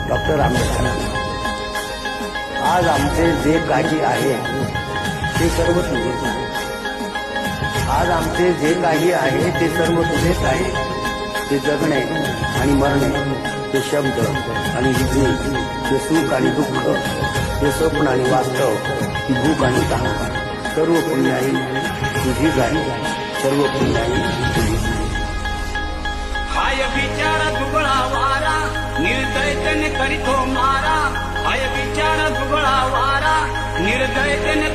Doctor Ambedkar. आज आमचे जे काही आहे ते सर्व तुझेच आहे. आज आमचे जे काही आहे ते सर्व तुझेच आहे. ते जगणे आणि मरणे, ते शब्द आणि विजय, ते सुख आणि दुःख, ते स्वप्न आणि वास्तव, ती भूक आणि तहान, सर्व पुण्याई तुझी आहे. सर्व पुण्याई तुझी. हाय बिचारा दुबळा वारा, निर्दयतेने करीतो मारा. हाय बिचारा दुबळा वारा, निर्दयतेने